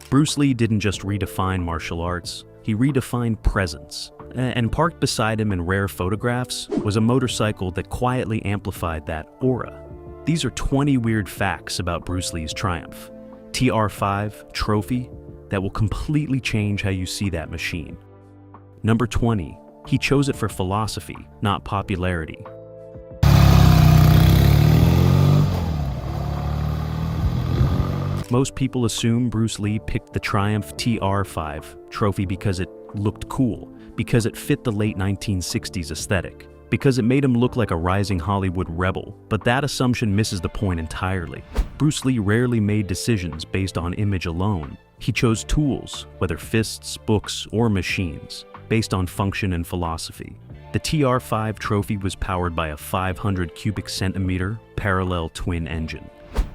Bruce Lee didn't just redefine martial arts, he redefined presence. And parked beside him in rare photographs was a motorcycle that quietly amplified that aura. These are 20 weird facts about Bruce Lee's Triumph TR5 Trophy that will completely change how you see that machine. Number 20, he chose it for philosophy, not popularity. Most people assume Bruce Lee picked the Triumph TR5 Trophy because it looked cool, because it fit the late 1960s aesthetic, because it made him look like a rising Hollywood rebel, but that assumption misses the point entirely. Bruce Lee rarely made decisions based on image alone. He chose tools, whether fists, books, or machines, based on function and philosophy. The TR5 Trophy was powered by a 500 cubic centimeter parallel twin engine.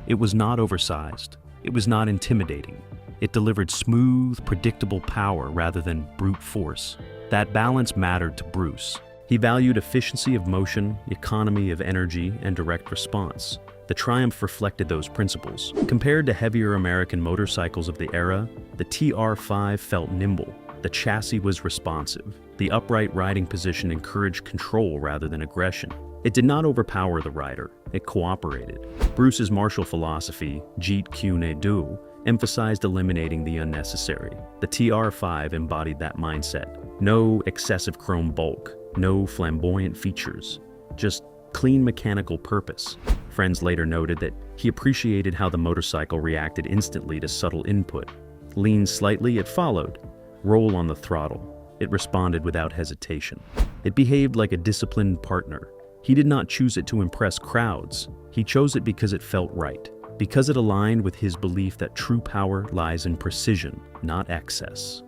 It was not oversized. It was not intimidating. It delivered smooth, predictable power rather than brute force. That balance mattered to Bruce. He valued efficiency of motion, economy of energy, and direct response. The Triumph reflected those principles. Compared to heavier American motorcycles of the era, the TR5 felt nimble. The chassis was responsive. The upright riding position encouraged control rather than aggression. It did not overpower the rider. It cooperated. Bruce's martial philosophy, Jeet Kune Do, emphasized eliminating the unnecessary. The TR5 embodied that mindset. No excessive chrome bulk, no flamboyant features, just clean mechanical purpose. Friends later noted that he appreciated how the motorcycle reacted instantly to subtle input. Lean slightly, it followed. Roll on the throttle. It responded without hesitation. It behaved like a disciplined partner. He did not choose it to impress crowds. He chose it because it felt right, because it aligned with his belief that true power lies in precision, not excess.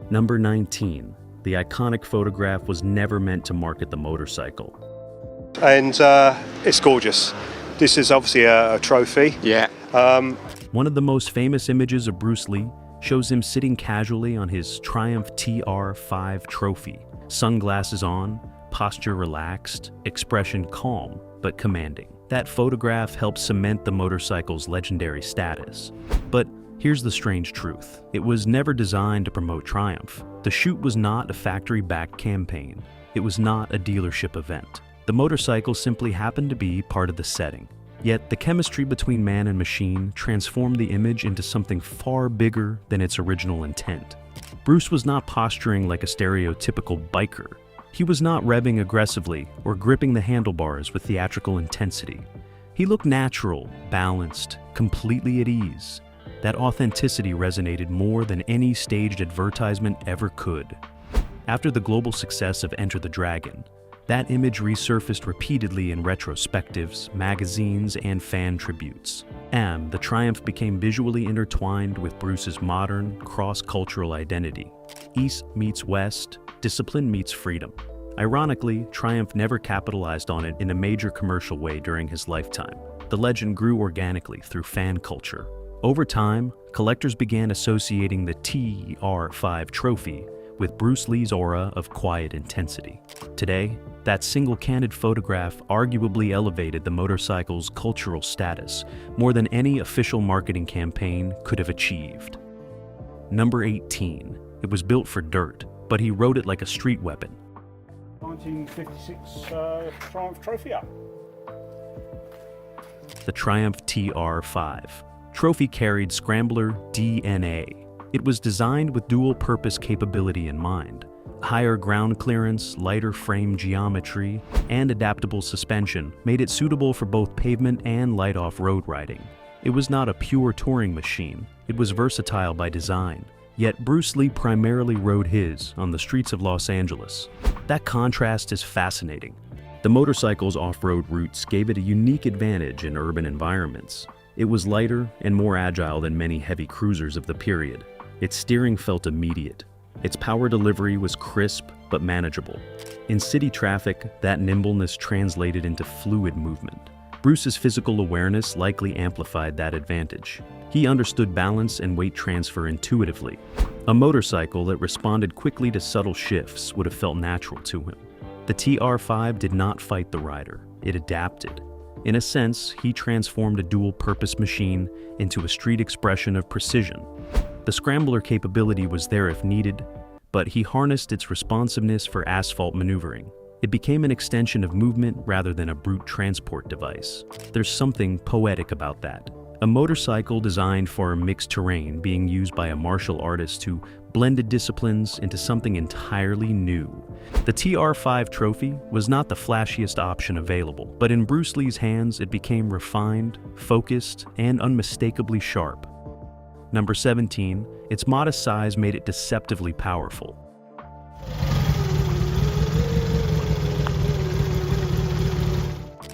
Number 19. The iconic photograph was never meant to market the motorcycle. And it's gorgeous. This is obviously a trophy. Yeah. One of the most famous images of Bruce Lee shows him sitting casually on his Triumph TR5 Trophy, sunglasses on, posture relaxed, expression calm but commanding. That photograph helped cement the motorcycle's legendary status. But here's the strange truth. It was never designed to promote Triumph. The shoot was not a factory-backed campaign. It was not a dealership event. The motorcycle simply happened to be part of the setting. Yet the chemistry between man and machine transformed the image into something far bigger than its original intent. Bruce was not posturing like a stereotypical biker. He was not revving aggressively or gripping the handlebars with theatrical intensity. He looked natural, balanced, completely at ease. That authenticity resonated more than any staged advertisement ever could. After the global success of Enter the Dragon, that image resurfaced repeatedly in retrospectives, magazines, and fan tributes. And the Triumph became visually intertwined with Bruce's modern, cross-cultural identity. East meets West, discipline meets freedom. Ironically, Triumph never capitalized on it in a major commercial way during his lifetime. The legend grew organically through fan culture. Over time, collectors began associating the TR5 Trophy with Bruce Lee's aura of quiet intensity. Today, that single candid photograph arguably elevated the motorcycle's cultural status more than any official marketing campaign could have achieved. Number 18. It was built for dirt, but he rode it like a street weapon. 1956 Triumph Trophy up. The Triumph TR5 Trophy carried scrambler DNA. It was designed with dual-purpose capability in mind. Higher ground clearance, lighter frame geometry, and adaptable suspension made it suitable for both pavement and light off-road riding. It was not a pure touring machine. It was versatile by design. Yet Bruce Lee primarily rode his on the streets of Los Angeles. That contrast is fascinating. The motorcycle's off-road routes gave it a unique advantage in urban environments. It was lighter and more agile than many heavy cruisers of the period. Its steering felt immediate. Its power delivery was crisp but manageable. In city traffic, that nimbleness translated into fluid movement. Bruce's physical awareness likely amplified that advantage. He understood balance and weight transfer intuitively. A motorcycle that responded quickly to subtle shifts would have felt natural to him. The TR5 did not fight the rider. It adapted. In a sense, he transformed a dual-purpose machine into a street expression of precision. The scrambler capability was there if needed, but he harnessed its responsiveness for asphalt maneuvering. It became an extension of movement rather than a brute transport device. There's something poetic about that. A motorcycle designed for mixed terrain being used by a martial artist who blended disciplines into something entirely new. The TR5 Trophy was not the flashiest option available, but in Bruce Lee's hands it became refined, focused, and unmistakably sharp. Number 17, its modest size made it deceptively powerful.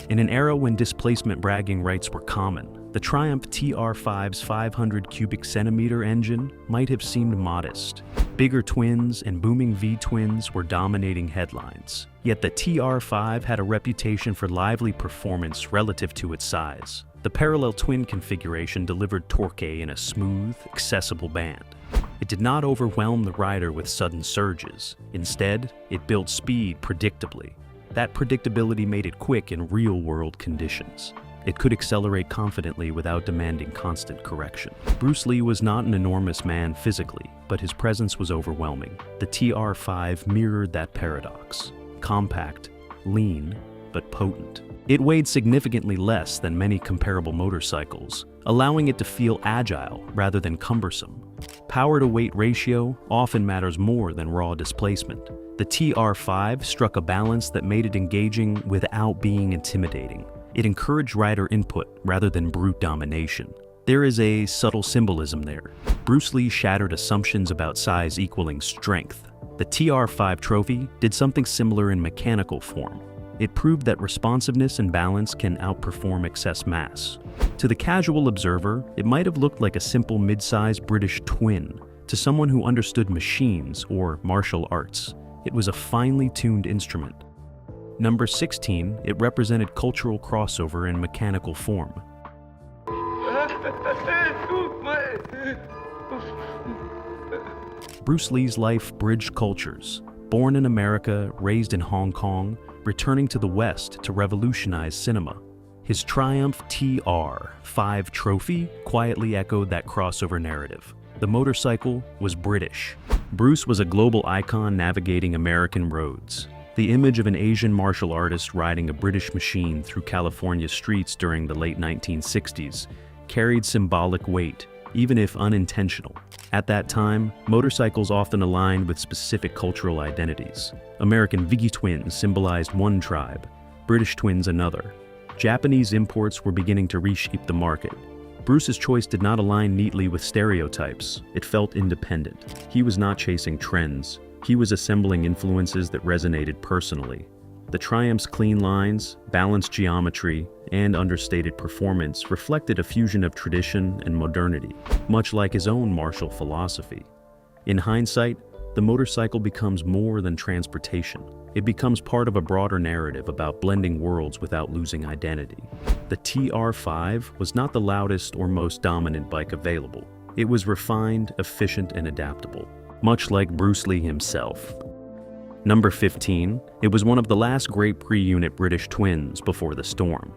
In an era when displacement bragging rights were common, the Triumph TR5's 500 cubic centimeter engine might have seemed modest. Bigger twins and booming V-twins were dominating headlines. Yet the TR5 had a reputation for lively performance relative to its size. The parallel twin configuration delivered torque in a smooth, accessible band. It did not overwhelm the rider with sudden surges. Instead, it built speed predictably. That predictability made it quick in real-world conditions. It could accelerate confidently without demanding constant correction. Bruce Lee was not an enormous man physically, but his presence was overwhelming. The TR5 mirrored that paradox. Compact, lean, but potent. It weighed significantly less than many comparable motorcycles, allowing it to feel agile rather than cumbersome. Power-to-weight ratio often matters more than raw displacement. The TR5 struck a balance that made it engaging without being intimidating. It encouraged rider input rather than brute domination. There is a subtle symbolism there. Bruce Lee shattered assumptions about size equaling strength. The TR5 Trophy did something similar in mechanical form. It proved that responsiveness and balance can outperform excess mass. To the casual observer, it might have looked like a simple mid-sized British twin. To someone who understood machines or martial arts, it was a finely tuned instrument. Number 16, it represented cultural crossover in mechanical form. Bruce Lee's life bridged cultures. Born in America, raised in Hong Kong, returning to the West to revolutionize cinema. His Triumph TR5 Trophy quietly echoed that crossover narrative. The motorcycle was British. Bruce was a global icon navigating American roads. The image of an Asian martial artist riding a British machine through California streets during the late 1960s carried symbolic weight, even if unintentional. At that time, motorcycles often aligned with specific cultural identities. American V-twins symbolized one tribe, British twins another. Japanese imports were beginning to reshape the market. Bruce's choice did not align neatly with stereotypes. It felt independent. He was not chasing trends. He was assembling influences that resonated personally. The Triumph's clean lines, balanced geometry, and understated performance reflected a fusion of tradition and modernity, much like his own martial philosophy. In hindsight, the motorcycle becomes more than transportation. It becomes part of a broader narrative about blending worlds without losing identity. The TR5 was not the loudest or most dominant bike available. It was refined, efficient, and adaptable, much like Bruce Lee himself. Number 15, it was one of the last great pre-unit British twins before the storm.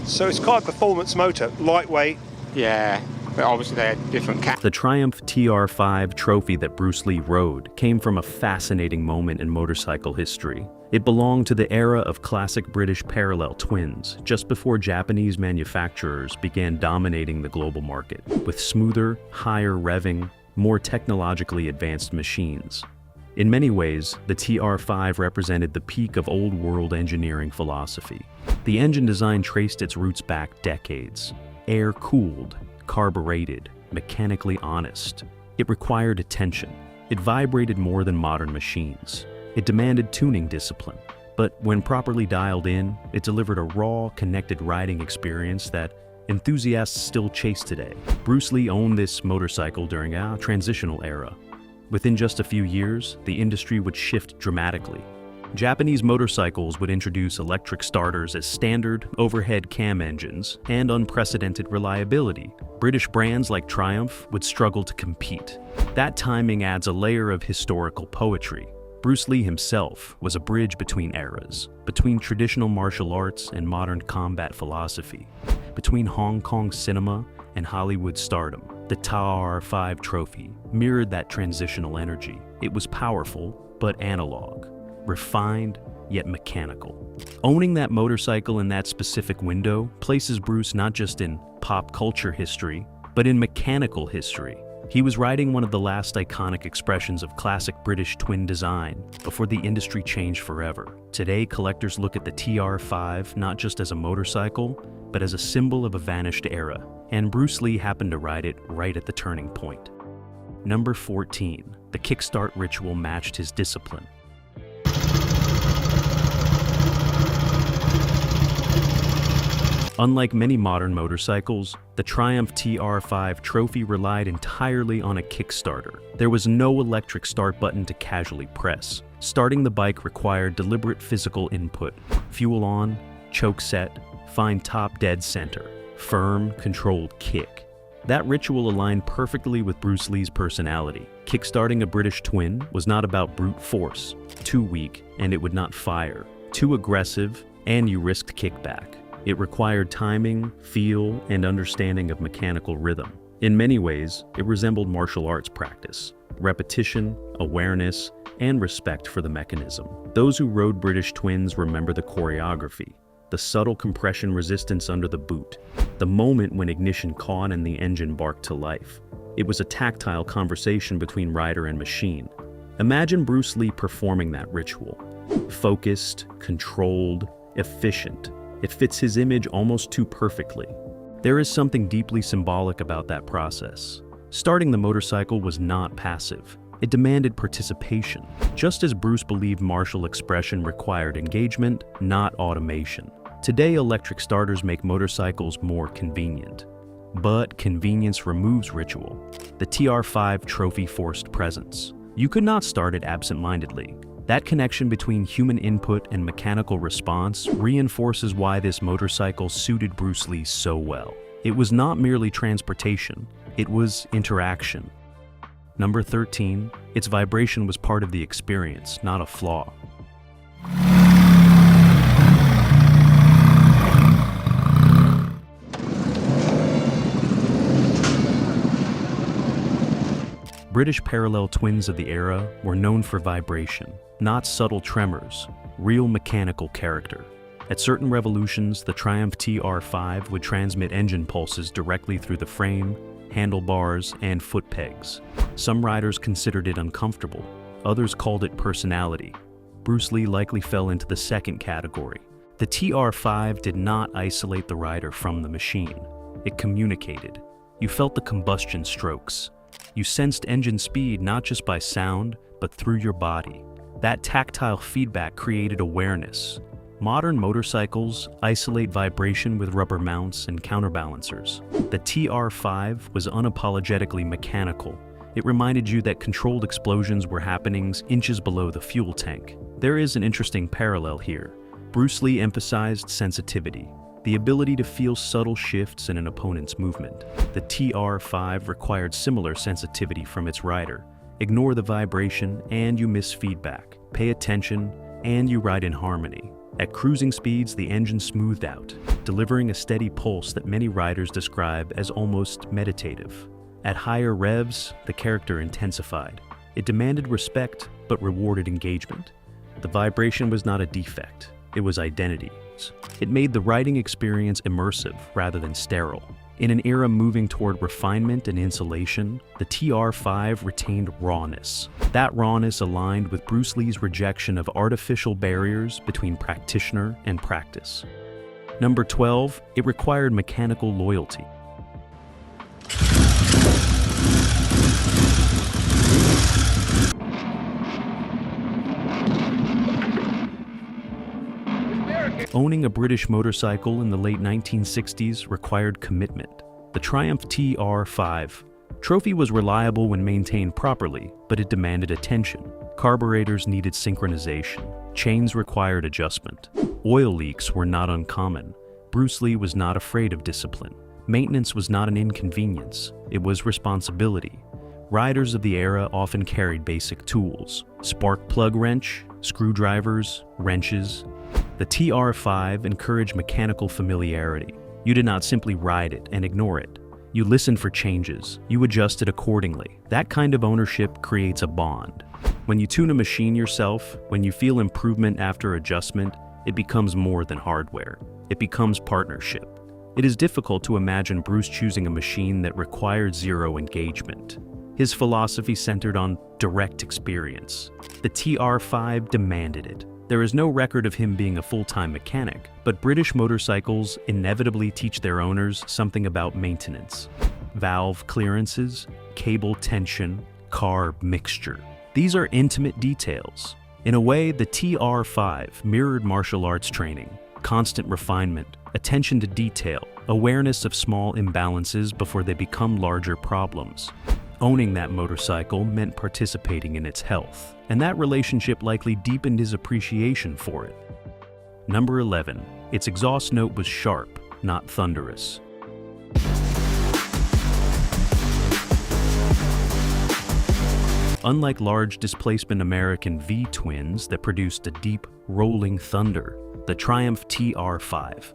So it's quite a performance motor, lightweight. Yeah, but obviously they had different The Triumph TR5 Trophy that Bruce Lee rode came from a fascinating moment in motorcycle history. It belonged to the era of classic British parallel twins, just before Japanese manufacturers began dominating the global market, with smoother, higher revving, more technologically advanced machines. In many ways, the TR5 represented the peak of old-world engineering philosophy. The engine design traced its roots back decades. Air-cooled, carbureted, mechanically honest. It required attention. It vibrated more than modern machines. It demanded tuning discipline. But when properly dialed in, it delivered a raw, connected riding experience that enthusiasts still chase today. Bruce Lee owned this motorcycle during a transitional era. Within just a few years, the industry would shift dramatically. Japanese motorcycles would introduce electric starters as standard, overhead cam engines, and unprecedented reliability. British brands like Triumph would struggle to compete. That timing adds a layer of historical poetry. Bruce Lee himself was a bridge between eras, between traditional martial arts and modern combat philosophy, between Hong Kong cinema and Hollywood stardom. The TR5 Trophy mirrored that transitional energy. It was powerful, but analog, refined, yet mechanical. Owning that motorcycle in that specific window places Bruce not just in pop culture history, but in mechanical history. He was riding one of the last iconic expressions of classic British twin design before the industry changed forever. Today, collectors look at the TR5 not just as a motorcycle, but as a symbol of a vanished era, and Bruce Lee happened to ride it right at the turning point. Number 14. The kickstart ritual matched his discipline. Unlike many modern motorcycles, the Triumph TR5 Trophy relied entirely on a Kickstarter. There was no electric start button to casually press. Starting the bike required deliberate physical input. Fuel on, choke set, find top dead center. Firm, controlled kick. That ritual aligned perfectly with Bruce Lee's personality. Kickstarting a British twin was not about brute force. Too weak, and it would not fire. Too aggressive, and you risked kickback. It required timing, feel, and understanding of mechanical rhythm. In many ways, it resembled martial arts practice, repetition, awareness, and respect for the mechanism. Those who rode British twins remember the choreography, the subtle compression resistance under the boot, the moment when ignition caught and the engine barked to life. It was a tactile conversation between rider and machine. Imagine Bruce Lee performing that ritual. Focused, controlled, efficient. It fits his image almost too perfectly. There is something deeply symbolic about that process. Starting the motorcycle was not passive. It demanded participation, just as Bruce believed martial expression required engagement, not automation. Today, electric starters make motorcycles more convenient. But convenience removes ritual. The TR5 Trophy forced presence. You could not start it absent-mindedly. That connection between human input and mechanical response reinforces why this motorcycle suited Bruce Lee so well. It was not merely transportation, it was interaction. Number 13, its vibration was part of the experience, not a flaw. British parallel twins of the era were known for vibration, not subtle tremors, real mechanical character. At certain revolutions, the Triumph TR5 would transmit engine pulses directly through the frame, handlebars, and foot pegs. Some riders considered it uncomfortable, others called it personality. Bruce Lee likely fell into the second category. The TR5 did not isolate the rider from the machine. It communicated. You felt the combustion strokes. You sensed engine speed not just by sound, but through your body. That tactile feedback created awareness. Modern motorcycles isolate vibration with rubber mounts and counterbalancers. The TR5 was unapologetically mechanical. It reminded you that controlled explosions were happening inches below the fuel tank. There is an interesting parallel here. Bruce Lee emphasized sensitivity, the ability to feel subtle shifts in an opponent's movement. The TR5 required similar sensitivity from its rider. Ignore the vibration and you miss feedback. Pay attention and you ride in harmony. At cruising speeds, the engine smoothed out, delivering a steady pulse that many riders describe as almost meditative. At higher revs, the character intensified. It demanded respect, but rewarded engagement. The vibration was not a defect, it was identity. It made the riding experience immersive rather than sterile. In an era moving toward refinement and insulation, the TR5 retained rawness. That rawness aligned with Bruce Lee's rejection of artificial barriers between practitioner and practice. Number 12, it required mechanical loyalty. Owning a British motorcycle in the late 1960s required commitment. The Triumph TR5 Trophy was reliable when maintained properly, but it demanded attention. Carburetors needed synchronization. Chains required adjustment. Oil leaks were not uncommon. Bruce Lee was not afraid of discipline. Maintenance was not an inconvenience, it was responsibility. Riders of the era often carried basic tools: spark plug wrench, screwdrivers, wrenches. The TR5 encouraged mechanical familiarity. You did not simply ride it and ignore it. You listened for changes. You adjusted accordingly. That kind of ownership creates a bond. When you tune a machine yourself, when you feel improvement after adjustment, it becomes more than hardware. It becomes partnership. It is difficult to imagine Bruce choosing a machine that required zero engagement. His philosophy centered on direct experience. The TR5 demanded it. There is no record of him being a full-time mechanic, but British motorcycles inevitably teach their owners something about maintenance. Valve clearances, cable tension, carb mixture. These are intimate details. In a way, the TR5 mirrored martial arts training, constant refinement, attention to detail, awareness of small imbalances before they become larger problems. Owning that motorcycle meant participating in its health, and that relationship likely deepened his appreciation for it. Number 11. Its exhaust note was sharp, not thunderous. Unlike large displacement American V-twins that produced a deep, rolling thunder, the Triumph TR5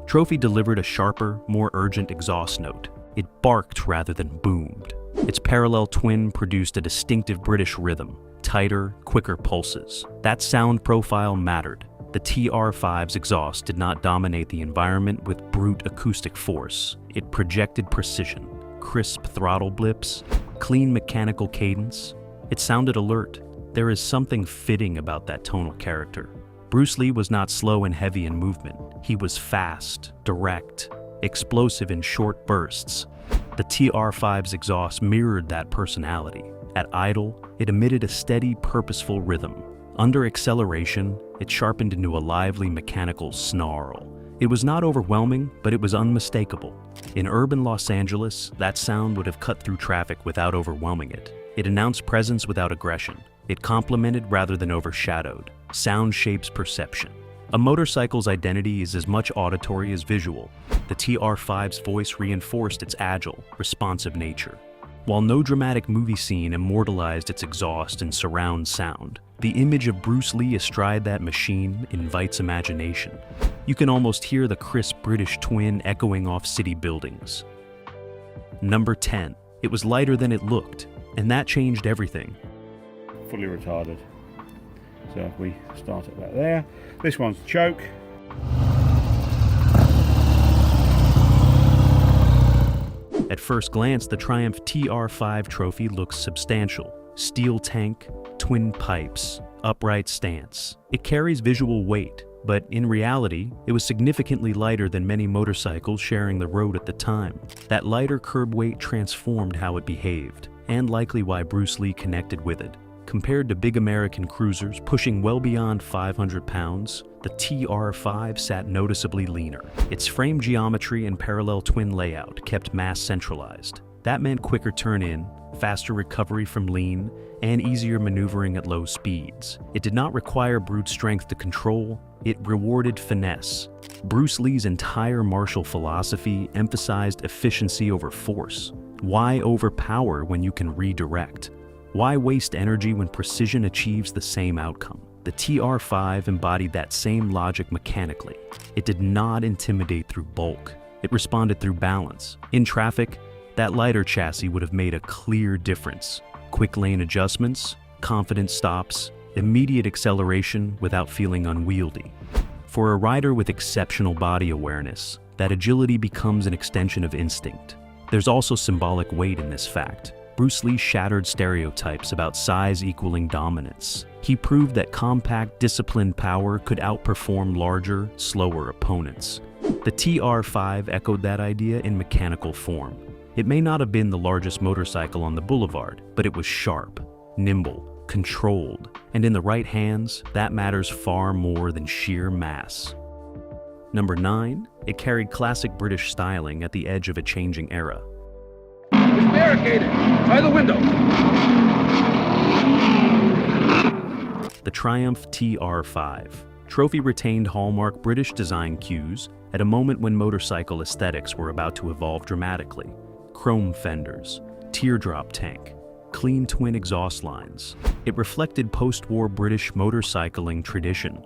Trophy delivered a sharper, more urgent exhaust note. It barked rather than boomed. Its parallel twin produced a distinctive British rhythm, tighter, quicker pulses. That sound profile mattered. The TR5's exhaust did not dominate the environment with brute acoustic force. It projected precision, crisp throttle blips, clean mechanical cadence. It sounded alert. There is something fitting about that tonal character. Bruce Lee was not slow and heavy in movement. He was fast, direct, explosive in short bursts. The TR5's exhaust mirrored that personality. At idle, it emitted a steady, purposeful rhythm. Under acceleration, it sharpened into a lively mechanical snarl. It was not overwhelming, but it was unmistakable. In urban Los Angeles, that sound would have cut through traffic without overwhelming it. It announced presence without aggression. It complemented rather than overshadowed. Sound shapes perception. A motorcycle's identity is as much auditory as visual. The TR5's voice reinforced its agile, responsive nature. While no dramatic movie scene immortalized its exhaust and surround sound, the image of Bruce Lee astride that machine invites imagination. You can almost hear the crisp British twin echoing off city buildings. Number 10. It was lighter than it looked, and that changed everything. Fully retarded. So if we start it back there. This one's choke. At first glance, the Triumph TR5 Trophy looks substantial. Steel tank, twin pipes, upright stance. It carries visual weight, but in reality, it was significantly lighter than many motorcycles sharing the road at the time. That lighter curb weight transformed how it behaved, and likely why Bruce Lee connected with it. Compared to big American cruisers pushing well beyond 500 pounds, the TR5 sat noticeably leaner. Its frame geometry and parallel twin layout kept mass centralized. That meant quicker turn-in, faster recovery from lean, and easier maneuvering at low speeds. It did not require brute strength to control, it rewarded finesse. Bruce Lee's entire martial philosophy emphasized efficiency over force. Why overpower when you can redirect? Why waste energy when precision achieves the same outcome? The TR5 embodied that same logic mechanically. It did not intimidate through bulk. It responded through balance. In traffic, that lighter chassis would have made a clear difference. Quick lane adjustments, confident stops, immediate acceleration without feeling unwieldy. For a rider with exceptional body awareness, that agility becomes an extension of instinct. There's also symbolic weight in this fact. Bruce Lee shattered stereotypes about size equaling dominance. He proved that compact, disciplined power could outperform larger, slower opponents. The TR5 echoed that idea in mechanical form. It may not have been the largest motorcycle on the boulevard, but it was sharp, nimble, controlled, and in the right hands, that matters far more than sheer mass. Number 9, it carried classic British styling at the edge of a changing era. It's barricaded! By the window! The Triumph TR5 Trophy retained hallmark British design cues at a moment when motorcycle aesthetics were about to evolve dramatically. Chrome fenders, teardrop tank, clean twin exhaust lines. It reflected post-war British motorcycling tradition,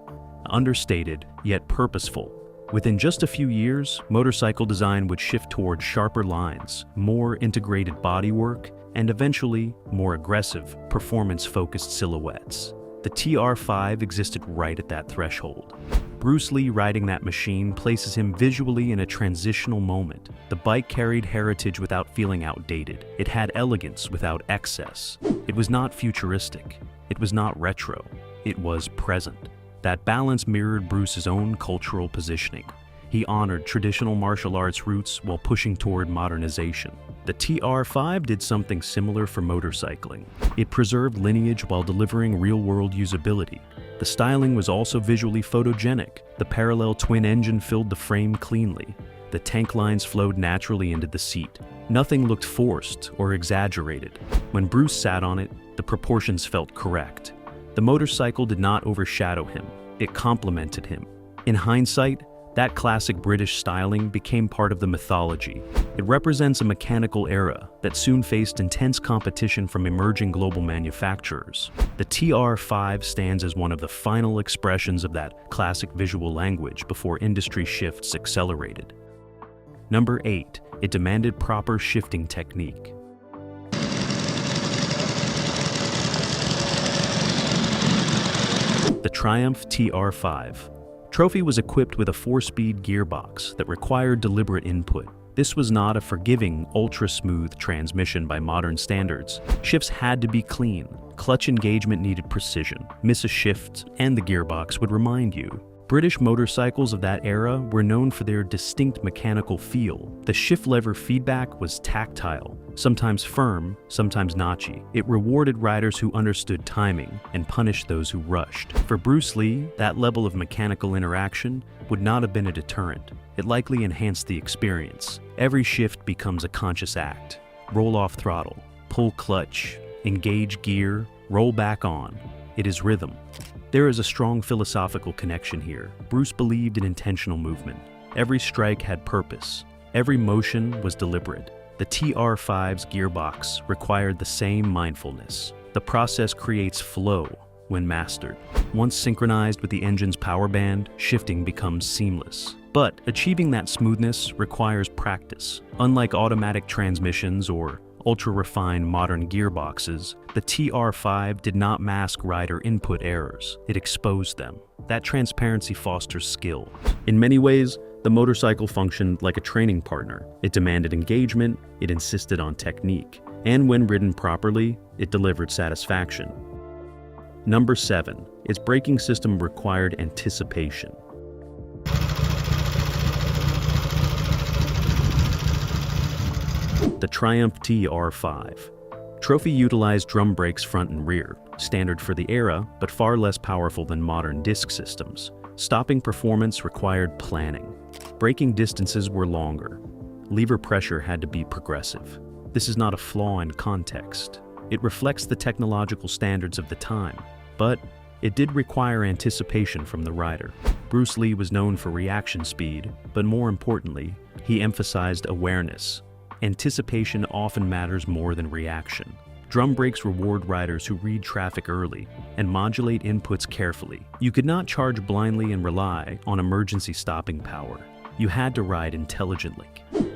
understated yet purposeful. Within just a few years, motorcycle design would shift toward sharper lines, more integrated bodywork, and eventually more aggressive, performance-focused silhouettes. The TR5 existed right at that threshold. Bruce Lee riding that machine places him visually in a transitional moment. The bike carried heritage without feeling outdated. It had elegance without excess. It was not futuristic. It was not retro. It was present. That balance mirrored Bruce's own cultural positioning. He honored traditional martial arts roots while pushing toward modernization. The TR5 did something similar for motorcycling. It preserved lineage while delivering real-world usability. The styling was also visually photogenic. The parallel twin engine filled the frame cleanly. The tank lines flowed naturally into the seat. Nothing looked forced or exaggerated. When Bruce sat on it, the proportions felt correct. The motorcycle did not overshadow him. It complemented him. In hindsight, that classic British styling became part of the mythology. It represents a mechanical era that soon faced intense competition from emerging global manufacturers. The TR5 stands as one of the final expressions of that classic visual language before industry shifts accelerated. Number 8. It demanded proper shifting technique. The Triumph TR5 Trophy was equipped with a 4-speed gearbox that required deliberate input. This was not a forgiving, ultra-smooth transmission by modern standards. Shifts had to be clean. Clutch engagement needed precision. Miss a shift, and the gearbox would remind you. British motorcycles of that era were known for their distinct mechanical feel. The shift lever feedback was tactile, sometimes firm, sometimes notchy. It rewarded riders who understood timing and punished those who rushed. For Bruce Lee, that level of mechanical interaction would not have been a deterrent. It likely enhanced the experience. Every shift becomes a conscious act. Roll off throttle, pull clutch, engage gear, roll back on. It is rhythm. There is a strong philosophical connection here. Bruce believed in intentional movement. Every strike had purpose. Every motion was deliberate. The TR5's gearbox required the same mindfulness. The process creates flow when mastered. Once synchronized with the engine's power band, shifting becomes seamless. But achieving that smoothness requires practice. Unlike automatic transmissions or ultra-refined modern gearboxes, the TR5 did not mask rider input errors. It exposed them. That transparency fosters skill. In many ways, the motorcycle functioned like a training partner. It demanded engagement, it insisted on technique, and when ridden properly, it delivered satisfaction. Number 7. Its braking system required anticipation. The Triumph TR5. Trophy utilized drum brakes front and rear, standard for the era, but far less powerful than modern disc systems. Stopping performance required planning. Braking distances were longer. Lever pressure had to be progressive. This is not a flaw in context. It reflects the technological standards of the time, but it did require anticipation from the rider. Bruce Lee was known for reaction speed, but more importantly, he emphasized awareness. Anticipation often matters more than reaction. Drum brakes reward riders who read traffic early and modulate inputs carefully. You could not charge blindly and rely on emergency stopping power. You had to ride intelligently.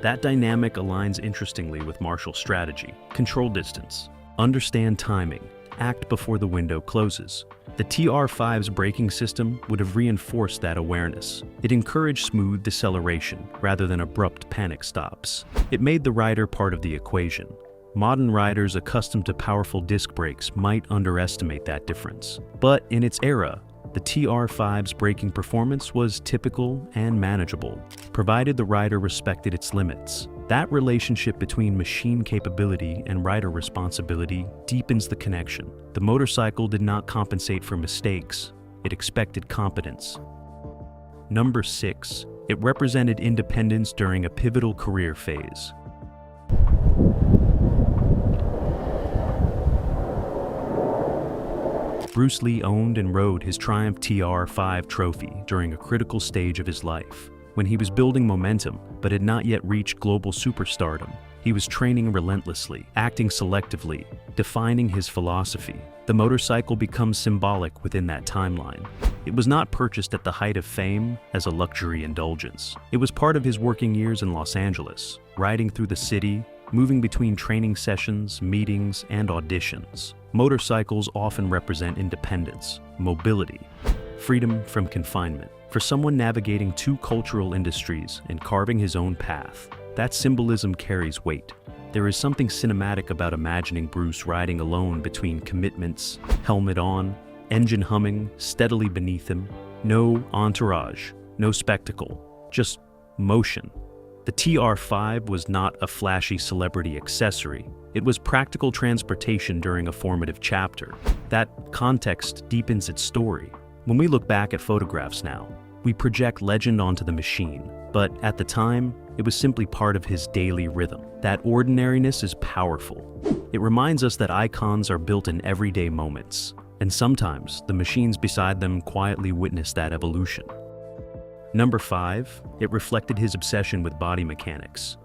That dynamic aligns interestingly with martial strategy. Control distance. Understand timing. Act before the window closes. The TR5's braking system would have reinforced that awareness. It encouraged smooth deceleration rather than abrupt panic stops. It made the rider part of the equation. Modern riders accustomed to powerful disc brakes might underestimate that difference. But in its era, the TR5's braking performance was typical and manageable, provided the rider respected its limits. That relationship between machine capability and rider responsibility deepens the connection. The motorcycle did not compensate for mistakes. It expected competence. Number 6. It represented independence during a pivotal career phase. Bruce Lee owned and rode his Triumph TR5 Trophy during a critical stage of his life. When he was building momentum, but had not yet reached global superstardom, He was training relentlessly, acting selectively, defining his philosophy. The motorcycle becomes symbolic within that timeline. It was not purchased at the height of fame as a luxury indulgence. It was part of his working years in Los Angeles, riding through the city, moving between training sessions, meetings, and auditions. Motorcycles often represent independence, mobility, freedom from confinement. For someone navigating two cultural industries and carving his own path, that symbolism carries weight. There is something cinematic about imagining Bruce riding alone between commitments, helmet on, engine humming steadily beneath him. No entourage, no spectacle, just motion. The TR5 was not a flashy celebrity accessory. It was practical transportation during a formative chapter. That context deepens its story. When we look back at photographs now, we project legend onto the machine, but at the time, it was simply part of his daily rhythm. That ordinariness is powerful. It reminds us that icons are built in everyday moments, and sometimes the machines beside them quietly witness that evolution. Number 5, it reflected his obsession with body mechanics.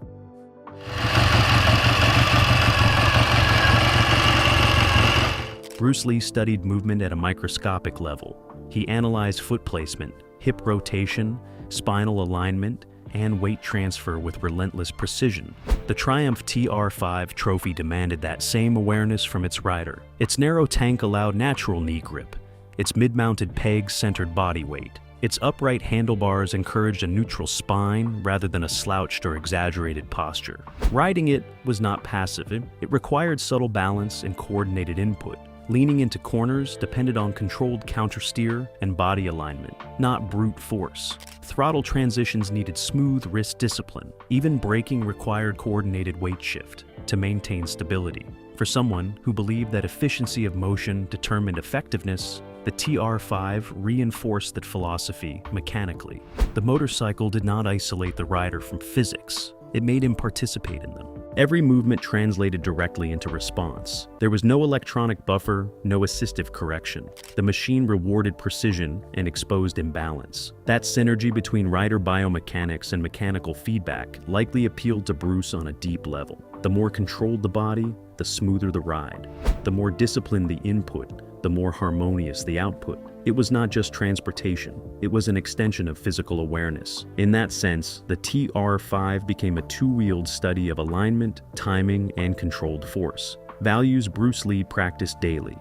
Bruce Lee studied movement at a microscopic level. He analyzed foot placement, hip rotation, spinal alignment, and weight transfer with relentless precision. The Triumph TR5 Trophy demanded that same awareness from its rider. Its narrow tank allowed natural knee grip. Its mid-mounted pegs centered body weight. Its upright handlebars encouraged a neutral spine rather than a slouched or exaggerated posture. Riding it was not passive. It required subtle balance and coordinated input. Leaning into corners depended on controlled countersteer and body alignment, not brute force. Throttle transitions needed smooth wrist discipline. Even braking required coordinated weight shift to maintain stability. For someone who believed that efficiency of motion determined effectiveness, the TR5 reinforced that philosophy mechanically. The motorcycle did not isolate the rider from physics. It made him participate in them. Every movement translated directly into response. There was no electronic buffer, no assistive correction. The machine rewarded precision and exposed imbalance. That synergy between rider biomechanics and mechanical feedback likely appealed to Bruce on a deep level. The more controlled the body, the smoother the ride. The more disciplined the input, the more harmonious the output. It was not just transportation, it was an extension of physical awareness. In that sense, the TR5 became a two-wheeled study of alignment, timing, and controlled force, values Bruce Lee practiced daily.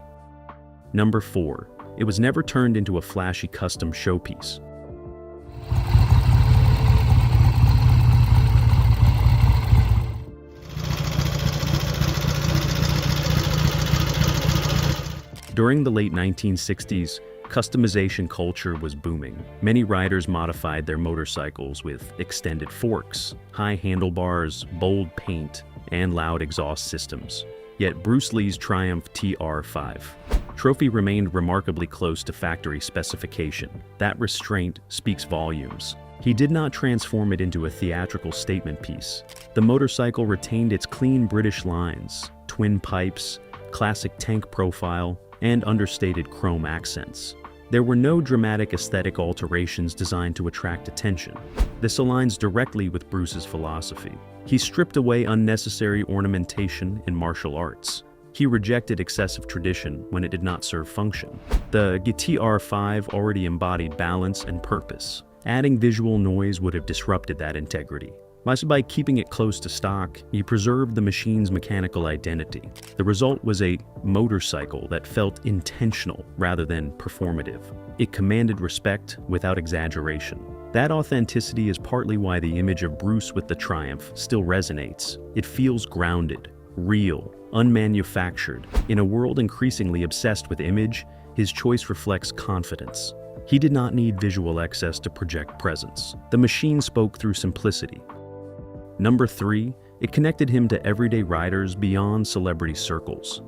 Number 4, it was never turned into a flashy custom showpiece. During the late 1960s, customization culture was booming. Many riders modified their motorcycles with extended forks, high handlebars, bold paint, and loud exhaust systems. Yet Bruce Lee's Triumph TR5 Trophy remained remarkably close to factory specification. That restraint speaks volumes. He did not transform it into a theatrical statement piece. The motorcycle retained its clean British lines, twin pipes, classic tank profile, and understated chrome accents. There were no dramatic aesthetic alterations designed to attract attention. This aligns directly with Bruce's philosophy. He stripped away unnecessary ornamentation in martial arts. He rejected excessive tradition when it did not serve function. The TR5 already embodied balance and purpose. Adding visual noise would have disrupted that integrity. By keeping it close to stock, he preserved the machine's mechanical identity. The result was a motorcycle that felt intentional rather than performative. It commanded respect without exaggeration. That authenticity is partly why the image of Bruce with the Triumph still resonates. It feels grounded, real, unmanufactured. In a world increasingly obsessed with image, his choice reflects confidence. He did not need visual excess to project presence. The machine spoke through simplicity. Number 3, it connected him to everyday riders beyond celebrity circles.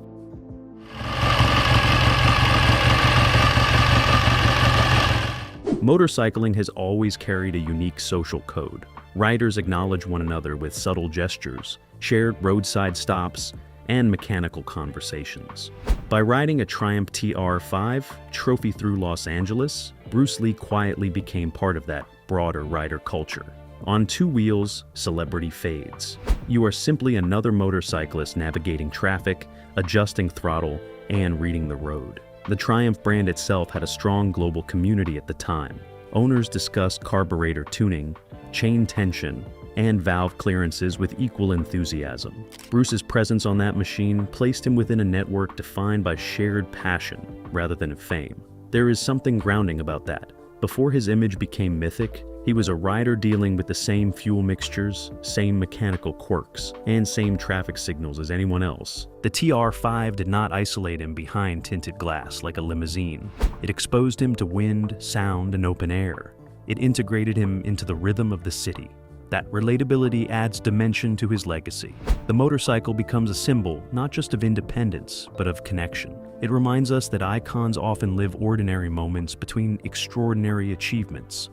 Motorcycling has always carried a unique social code. Riders acknowledge one another with subtle gestures, shared roadside stops, and mechanical conversations. By riding a Triumph TR5 Trophy through Los Angeles, Bruce Lee quietly became part of that broader rider culture. On two wheels, celebrity fades. You are simply another motorcyclist navigating traffic, adjusting throttle, and reading the road. The Triumph brand itself had a strong global community at the time. Owners discussed carburetor tuning, chain tension, and valve clearances with equal enthusiasm. Bruce's presence on that machine placed him within a network defined by shared passion rather than fame. There is something grounding about that. Before his image became mythic, he was a rider dealing with the same fuel mixtures, same mechanical quirks, and same traffic signals as anyone else. The TR5 did not isolate him behind tinted glass like a limousine. It exposed him to wind, sound, and open air. It integrated him into the rhythm of the city. That relatability adds dimension to his legacy. The motorcycle becomes a symbol not just of independence, but of connection. It reminds us that icons often live ordinary moments between extraordinary achievements.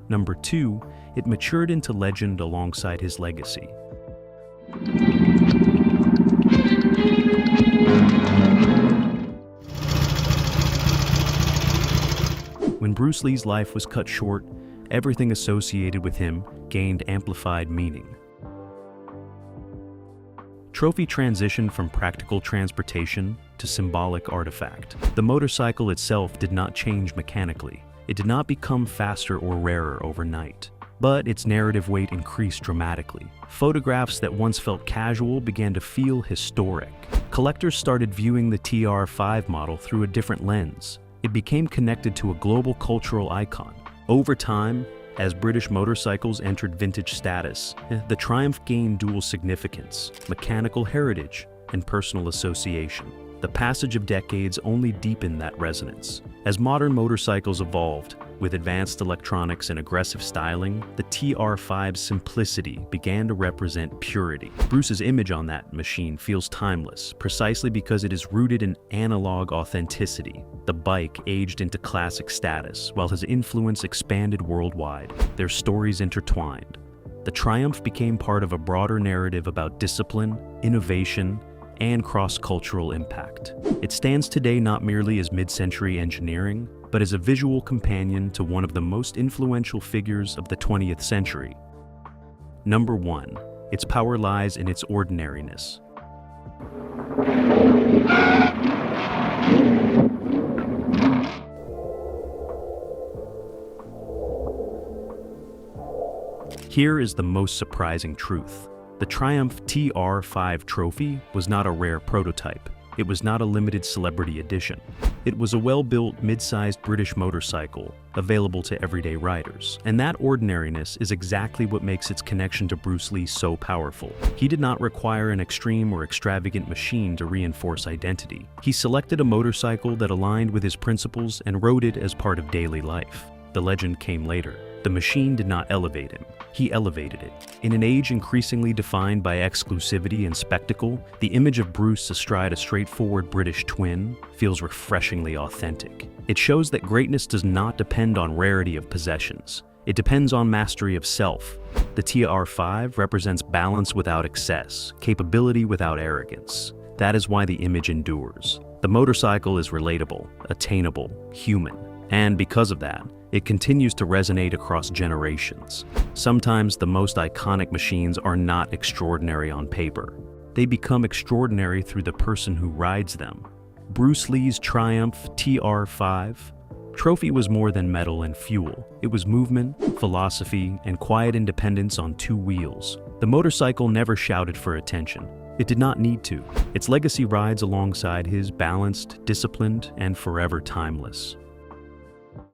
Number 2, it matured into legend alongside his legacy. When Bruce Lee's life was cut short, everything associated with him gained amplified meaning. Trophy transitioned from practical transportation to symbolic artifact. The motorcycle itself did not change mechanically. It did not become faster or rarer overnight, but its narrative weight increased dramatically. Photographs that once felt casual began to feel historic. Collectors started viewing the TR5 model through a different lens. It became connected to a global cultural icon. Over time, as British motorcycles entered vintage status, the Triumph gained dual significance: mechanical heritage and personal association. The passage of decades only deepened that resonance. As modern motorcycles evolved, with advanced electronics and aggressive styling, the TR5's simplicity began to represent purity. Bruce's image on that machine feels timeless, precisely because it is rooted in analog authenticity. The bike aged into classic status, while his influence expanded worldwide, their stories intertwined. The Triumph became part of a broader narrative about discipline, innovation, and cross-cultural impact. It stands today not merely as mid-century engineering, but as a visual companion to one of the most influential figures of the 20th century. Number 1. Its power lies in its ordinariness. Here is the most surprising truth. The Triumph TR5 Trophy was not a rare prototype. It was not a limited celebrity edition. It was a well-built, mid-sized British motorcycle, available to everyday riders. And that ordinariness is exactly what makes its connection to Bruce Lee so powerful. He did not require an extreme or extravagant machine to reinforce identity. He selected a motorcycle that aligned with his principles and rode it as part of daily life. The legend came later. The machine did not elevate him. He elevated it. In an age increasingly defined by exclusivity and spectacle, the image of Bruce astride a straightforward British twin feels refreshingly authentic. It shows that greatness does not depend on rarity of possessions. It depends on mastery of self. The TR5 represents balance without excess, capability without arrogance. That is why the image endures. The motorcycle is relatable, attainable, human, and because of that, it continues to resonate across generations. Sometimes the most iconic machines are not extraordinary on paper. They become extraordinary through the person who rides them. Bruce Lee's Triumph TR5 Trophy was more than metal and fuel. It was movement, philosophy, and quiet independence on two wheels. The motorcycle never shouted for attention. It did not need to. Its legacy rides alongside his, balanced, disciplined, and forever timeless.